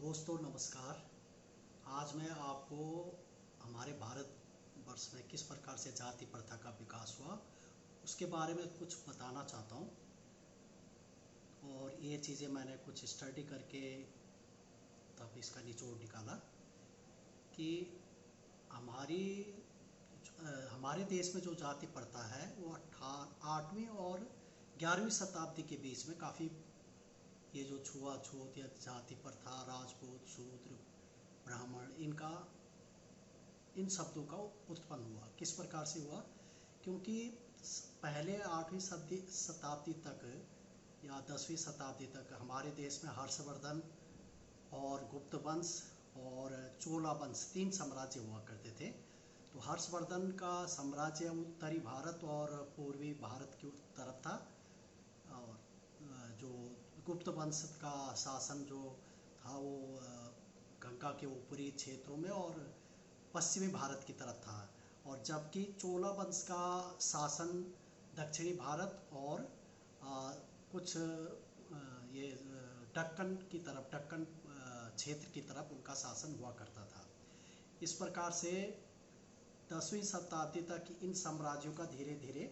दोस्तों नमस्कार। आज मैं आपको हमारे भारत वर्ष में किस प्रकार से जाति प्रथा का विकास हुआ उसके बारे में कुछ बताना चाहता हूँ। और ये चीज़ें मैंने कुछ स्टडी करके तब इसका निचोड़ निकाला कि हमारी हमारे देश में जो जाति प्रथा है वो 8वीं और 11वीं शताब्दी के बीच में काफ़ी ये जो छुआछूत या जाति प्रथा, राजपूत, शूद्र, ब्राह्मण, इन शब्दों का उत्पन्न हुआ। किस प्रकार से हुआ? क्योंकि पहले 8वीं शताब्दी तक या 10वीं शताब्दी तक हमारे देश में हर्षवर्धन और गुप्त वंश और चोला वंश 3 साम्राज्य हुआ करते थे। तो हर्षवर्धन का साम्राज्य उत्तरी भारत और पूर्वी भारत की तरफ था, और जो गुप्त वंश का शासन जो था वो गंगा के ऊपरी क्षेत्रों में और पश्चिमी भारत की तरफ था, और जबकि चोला वंश का शासन दक्षिणी भारत और कुछ ये दक्कन की तरफ, दक्कन क्षेत्र की तरफ उनका शासन हुआ करता था। इस प्रकार से 10वीं शताब्दी तक इन साम्राज्यों का धीरे धीरे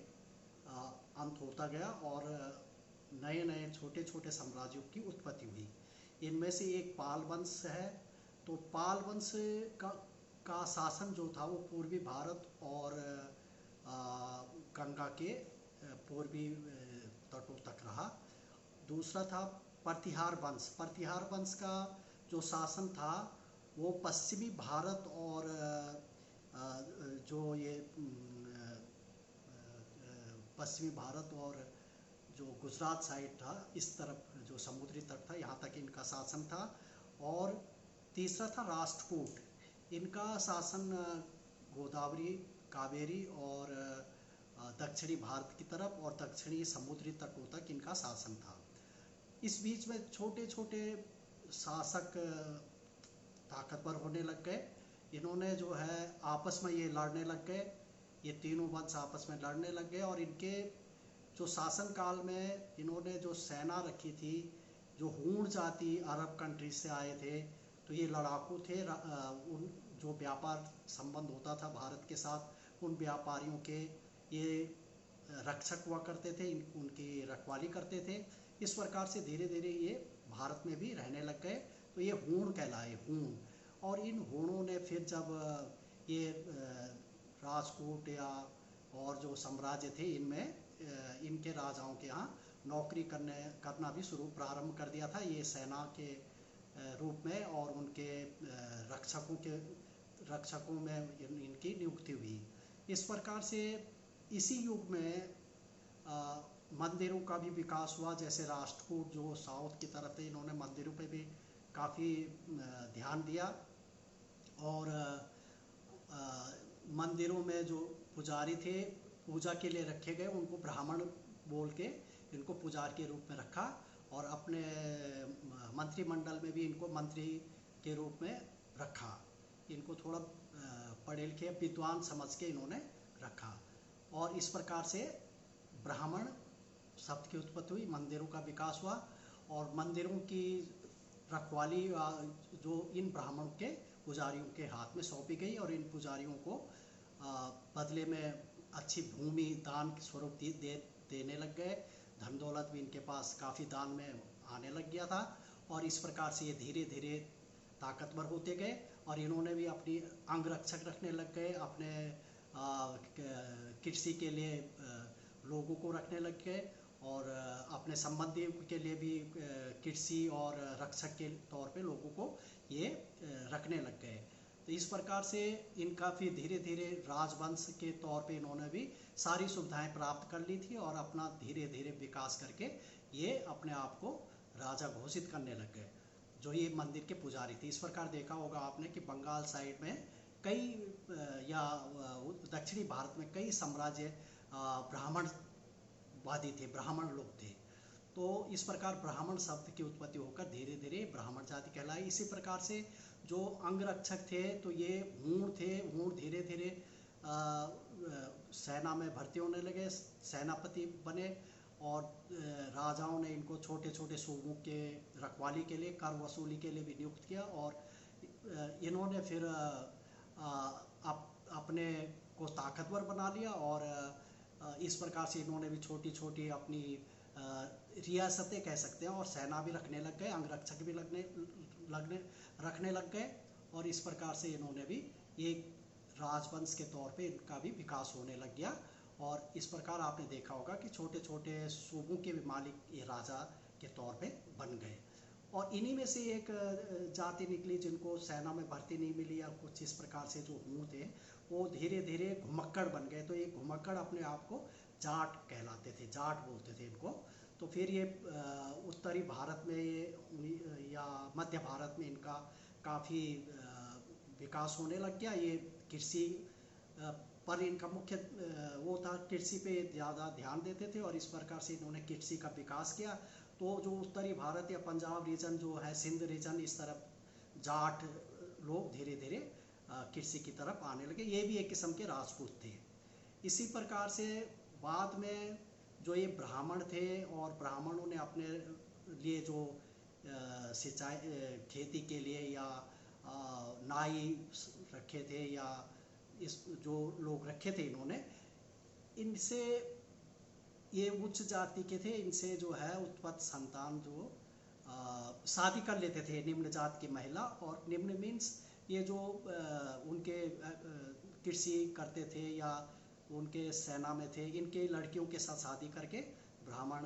अंत होता गया और नए नए छोटे छोटे साम्राज्यों की उत्पत्ति हुई। इनमें से एक पाल वंश है। तो पाल वंश का शासन जो था वो पूर्वी भारत और गंगा के पूर्वी तटों तक रहा। दूसरा था प्रतिहार वंश। प्रतिहार वंश का जो शासन था वो पश्चिमी भारत और जो ये पश्चिमी भारत और जो गुजरात साइड था, इस तरफ जो समुद्री तट था, यहाँ तक इनका शासन था। और तीसरा था राष्ट्रकूट। इनका शासन गोदावरी, कावेरी और दक्षिणी भारत की तरफ और दक्षिणी समुद्री तटों तक इनका शासन था। इस बीच में छोटे छोटे शासक ताकतवर होने लग गए। इन्होंने जो है आपस में ये लड़ने लग गए। ये तीनों वंश आपस में लड़ने लग गए और इनके जो शासन काल में इन्होंने जो सेना रखी थी, जो हूण जाति अरब कंट्रीज से आए थे, तो ये लड़ाकू थे। उन जो व्यापार संबंध होता था भारत के साथ, उन व्यापारियों के ये रक्षक हुआ करते थे, उनकी रखवाली करते थे। इस प्रकार से धीरे धीरे ये भारत में भी रहने लग गए। तो ये हूण कहलाए, हूण। और इन हूणों ने फिर जब ये राजकूट या और जो साम्राज्य थे, इनमें इनके राजाओं के यहाँ नौकरी करना भी प्रारंभ कर दिया था, ये सेना के रूप में, और उनके रक्षकों में इनकी नियुक्ति हुई। इस प्रकार से इसी युग में मंदिरों का भी विकास हुआ। जैसे राष्ट्रकूट जो साउथ की तरफ थे, इन्होंने मंदिरों पे भी काफ़ी ध्यान दिया। और मंदिरों में जो पुजारी थे, पूजा के लिए रखे गए, उनको ब्राह्मण बोल के इनको पुजारी के रूप में रखा। और अपने मंत्रिमंडल में भी इनको मंत्री के रूप में रखा। इनको थोड़ा पढ़े लिखे विद्वान समझ के इन्होंने रखा। और इस प्रकार से ब्राह्मण शब्द की उत्पत्ति हुई, मंदिरों का विकास हुआ। और मंदिरों की रखवाली जो इन ब्राह्मणों के पुजारियों के हाथ में सौंपी गई, और इन पुजारियों को बदले में अच्छी भूमि दान के स्वरूप देने लग गए। धन दौलत भी इनके पास काफ़ी दान में आने लग गया था। और इस प्रकार से ये धीरे धीरे ताकतवर होते गए। और इन्होंने भी अपनी अंगरक्षक रखने लग गए, अपने कृषि के लिए लोगों को रखने लग गए, और अपने संबंधियों के लिए भी कृषि और रक्षक के तौर पे लोगों को ये रखने लग गए। तो इस प्रकार से इनका फिर धीरे धीरे राजवंश के तौर पे इन्होंने भी सारी सुविधाएं प्राप्त कर ली थी, और अपना धीरे धीरे विकास करके ये अपने आप को राजा घोषित करने लग गए, जो ये मंदिर के पुजारी थे। इस प्रकार देखा होगा आपने कि बंगाल साइड में कई या दक्षिणी भारत में कई साम्राज्य ब्राह्मणवादी थे, ब्राह्मण लोग थे। तो इस प्रकार ब्राह्मण शब्द की उत्पत्ति होकर धीरे धीरे ब्राह्मण जाति कहलाई। इसी प्रकार से जो अंगरक्षक थे, तो ये हूण थे। हूण धीरे धीरे सेना में भर्ती होने लगे, सेनापति बने, और राजाओं ने इनको छोटे छोटे सूबों के रखवाली के लिए, कर वसूली के लिए भी नियुक्त किया। और इन्होंने फिर अपने को ताकतवर बना लिया और इस प्रकार से इन्होंने भी छोटी छोटी अपनी रियासतें कह सकते हैं और सेना भी रखने लग गए, अंगरक्षक भी रखने लग गए। और इस प्रकार से इन्होंने भी एक राजवंश के तौर पे इनका भी विकास होने लग गया। और इस प्रकार आपने देखा होगा कि छोटे छोटे सूबों के भी मालिक ये राजा के तौर पे बन गए। और इन्हीं में से एक जाति निकली जिनको सेना में भर्ती नहीं मिली या कुछ इस प्रकार से जो हुए थे, वो धीरे धीरे घुमक्कड़ बन गए। तो ये घुमक्कड़ अपने आप को जाट कहलाते थे, जाट बोलते थे इनको। तो फिर ये उत्तरी भारत में ये या मध्य भारत में इनका काफ़ी विकास होने लग गया। ये कृषि पर इनका मुख्य वो था, कृषि पे ज़्यादा ध्यान देते थे और इस प्रकार से इन्होंने कृषि का विकास किया। तो जो उत्तरी भारत या पंजाब रीजन जो है, सिंध रीजन, इस तरफ जाट लोग धीरे धीरे कृषि की तरफ आने लगे। ये भी एक किस्म के राजपूत थे। इसी प्रकार से बाद में जो ये ब्राह्मण थे और ब्राह्मणों ने अपने लिए जो सिंचाई खेती के लिए या नाई रखे थे या इस जो लोग रखे थे, इन्होंने इनसे ये उच्च जाति के थे, इनसे जो है उत्पन्न संतान जो शादी कर लेते थे निम्न जात की महिला। और निम्न मीन्स ये जो उनके कृषि करते थे या उनके सेना में थे, इनके लड़कियों के साथ शादी करके ब्राह्मण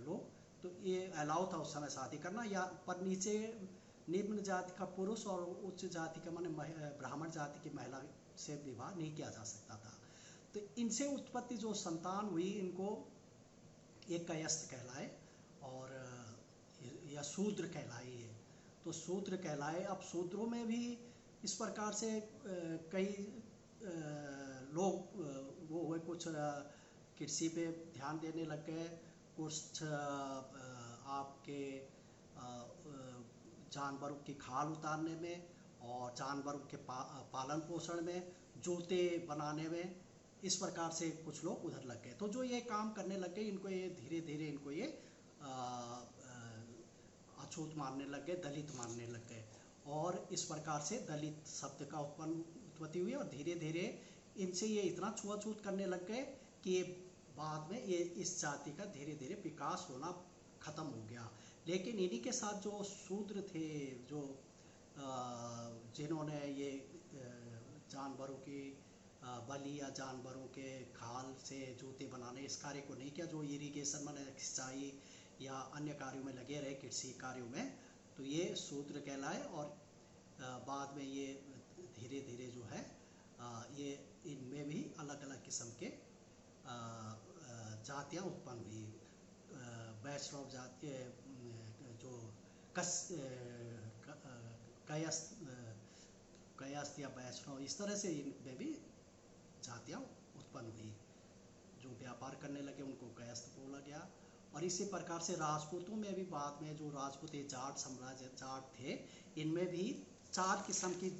लोग, तो ये अलाउ था उस समय शादी करना। या पर नीचे निम्न जाति का पुरुष और उच्च जाति का माने ब्राह्मण जाति की महिला से विवाह नहीं किया जा सकता था। तो इनसे उत्पत्ति जो संतान हुई, इनको एक कायस्थ कहलाए और या शूद्र कहलाए। ये तो शूद्र कहलाए। अब शूद्रों में भी इस प्रकार से कई लोग वो हुए, कुछ कृषि पे ध्यान देने लग गए, कुछ आपके जानवरों की खाल उतारने में और जानवरों के पालन पोषण में, जूते बनाने में, इस प्रकार से कुछ लोग उधर लग गए। तो जो ये काम करने लग गए, इनको ये धीरे धीरे इनको ये अछूत मानने लग गए, दलित मानने लग गए। और इस प्रकार से दलित शब्द का उत्पत्ति हुई और धीरे धीरे इनसे ये इतना छुआछूत करने लग गए कि ये बाद में ये इस जाति का धीरे धीरे विकास होना ख़त्म हो गया। लेकिन इन्हीं के साथ जो शूद्र थे, जो जिन्होंने ये जानवरों की बलि या जानवरों के खाल से जूते बनाने इस कार्य को नहीं किया, जो इरिगेशन माने सिंचाई या अन्य कार्यों में लगे रहे, कृषि कार्यों में, तो ये शूद्र कहलाए। और बाद में ये धीरे धीरे जो है ये इनमें भी अलग अलग किस्म के जातियाँ उत्पन्न हुई। वैष्णव जाति जो कायस्थ या वैष्णव, इस तरह से इनमें भी जातियाँ उत्पन्न हुई। जो व्यापार करने लगे उनको कायस्थ बोला गया। और इसी प्रकार से राजपूतों में भी बाद में जो राजपूत जाट साम्राज्य जाट थे, इनमें भी 4 किस्म की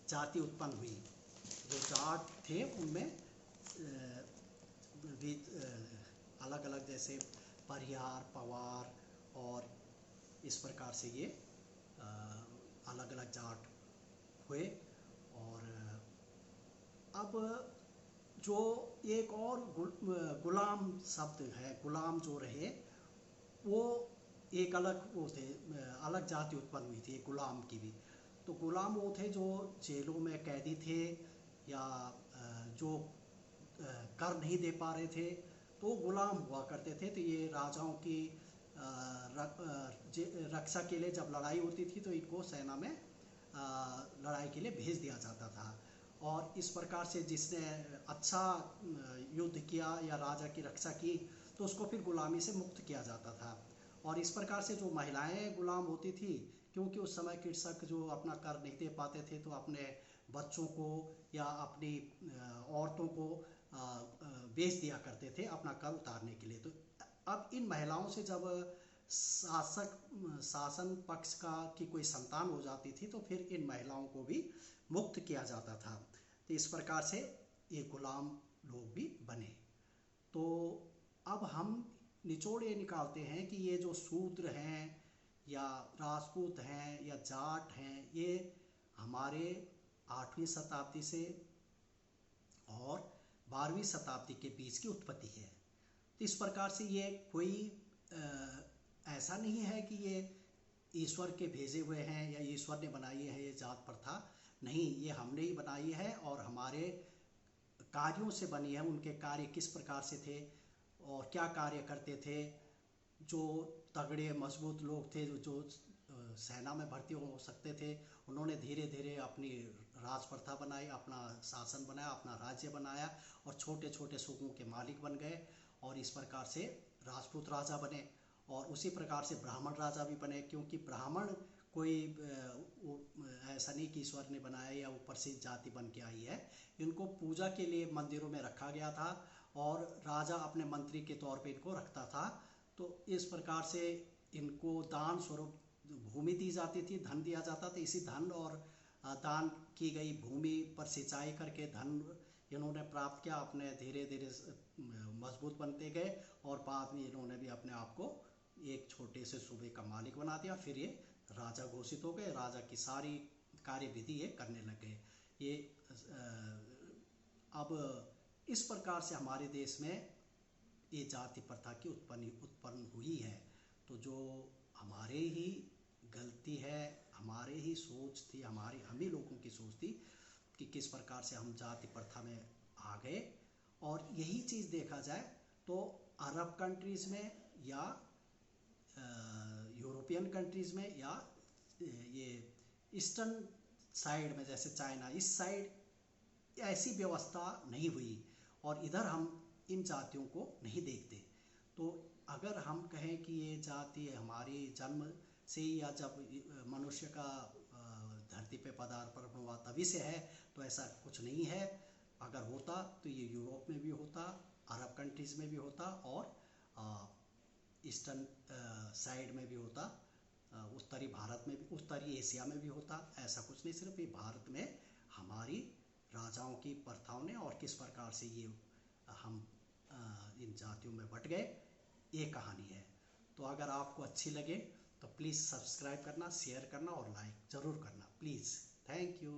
जाति उत्पन्न हुई। जो जाट थे उनमें भी अलग अलग, जैसे परिहार, पवार और इस प्रकार से ये अलग अलग जाट हुए। और अब जो एक और गुलाम शब्द है, गुलाम जो रहे, वो एक अलग वो थे, अलग जाति उत्पन्न हुई थी गुलाम की भी। तो गुलाम वो थे जो जेलों में कैदी थे या जो कर नहीं दे पा रहे थे, तो गुलाम हुआ करते थे। तो ये राजाओं की रक्षा के लिए जब लड़ाई होती थी तो इनको सेना में लड़ाई के लिए भेज दिया जाता था। और इस प्रकार से जिसने अच्छा युद्ध किया या राजा की रक्षा की, तो उसको फिर गुलामी से मुक्त किया जाता था। और इस प्रकार से जो महिलाएं गुलाम होती थी, क्योंकि उस समय कृषक जो अपना कर नहीं दे पाते थे, तो अपने बच्चों को या अपनी औरतों को बेच दिया करते थे अपना कर उतारने के लिए। तो अब इन महिलाओं से जब शासन पक्ष का की कोई संतान हो जाती थी, तो फिर इन महिलाओं को भी मुक्त किया जाता था। तो इस प्रकार से ये गुलाम लोग भी बने। तो अब हम निचोड़ ये निकालते हैं कि ये जो शूद्र हैं या राजपूत हैं या जाट हैं, ये हमारे 8वीं शताब्दी से और 12वीं शताब्दी के बीच की उत्पत्ति है। तो इस प्रकार से ये कोई ऐसा नहीं है कि ये ईश्वर के भेजे हुए हैं या ईश्वर ने बनाई है ये जात प्रथा, नहीं, ये हमने ही बनाई है और हमारे कार्यों से बनी है। उनके कार्य किस प्रकार से थे और क्या कार्य करते थे, जो तगड़े मजबूत लोग थे, जो सेना में भर्ती हो सकते थे, उन्होंने धीरे धीरे अपनी राज प्रथा बनाई, अपना शासन बनाया, अपना राज्य बनाया और छोटे छोटे सूबों के मालिक बन गए और इस प्रकार से राजपूत राजा बने। और उसी प्रकार से ब्राह्मण राजा भी बने, क्योंकि ब्राह्मण कोई ऐसा नहीं कि ईश्वर ने बनाया या ऊपर से जाति बन के आई है। इनको पूजा के लिए मंदिरों में रखा गया था और राजा अपने मंत्री के तौर पे इनको रखता था। तो इस प्रकार से इनको दान स्वरूप भूमि दी जाती थी, धन दिया जाता था। इसी धन और दान की गई भूमि पर सिंचाई करके धन इन्होंने प्राप्त किया, अपने धीरे धीरे मजबूत बनते गए और बाद में इन्होंने भी अपने आप को एक छोटे से सूबे का मालिक बना दिया। फिर ये राजा घोषित हो गए, राजा की सारी कार्यविधि ये करने लग गए। ये अब इस प्रकार से हमारे देश में ये जाति प्रथा की उत्पन्न हुई है। तो जो हमारे ही गलती है, हमारे ही सोच थी, हम ही लोगों की सोच थी कि किस प्रकार से हम जाति प्रथा में आ गए। और यही चीज़ देखा जाए तो अरब कंट्रीज़ में या यूरोपियन कंट्रीज़ में या ये ईस्टर्न साइड में जैसे चाइना, इस साइड ऐसी व्यवस्था नहीं हुई और इधर हम इन जातियों को नहीं देखते। तो अगर हम कहें कि ये जाति हमारी जन्म से या जब मनुष्य का धरती पे पदार्पण हुआ तभी से है, तो ऐसा कुछ नहीं है। अगर होता तो ये यूरोप में भी होता, अरब कंट्रीज़ में भी होता और ईस्टर्न साइड में भी होता, उत्तरी भारत में भी, उत्तरी एशिया में भी होता। ऐसा कुछ नहीं, सिर्फ ये भारत में हमारी राजाओं की प्रथाओं ने और किस प्रकार से ये हम इन जातियों में बट गए, ये कहानी है। तो अगर आपको अच्छी लगे तो प्लीज़ सब्सक्राइब करना, शेयर करना और लाइक ज़रूर करना प्लीज़। Thank you.